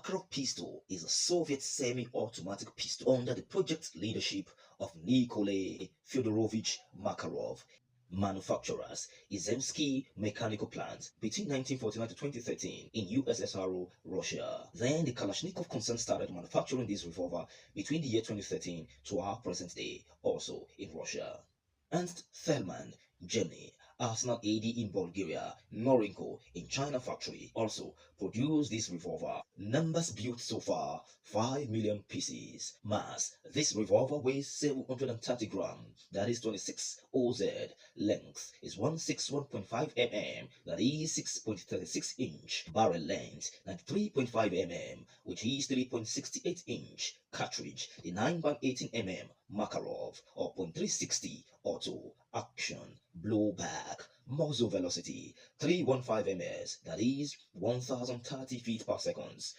Makarov pistol is a Soviet semi-automatic pistol under the project's leadership of Nikolai Fyodorovich Makarov. Manufacturers Izhevsky Mechanical Plant between 1949 to 2013 in USSR, Russia. Then the Kalashnikov concern started manufacturing this revolver between the year 2013 to our present day, also in Russia. Ernst Thälmann, Germany. Arsenal AD in Bulgaria, Norinco in China factory also produced this revolver. Numbers built so far 5 million pieces. Mass, this revolver weighs 730 grams, that is 26 OZ. Length is 161.5 mm, that is 6.36 inch. Barrel length 93.5 mm, which is 3.68 inch. Cartridge, the 9.18 mm Makarov or .360 auto action blowback. Muzzle velocity 315 ms, that is 1030 feet per second.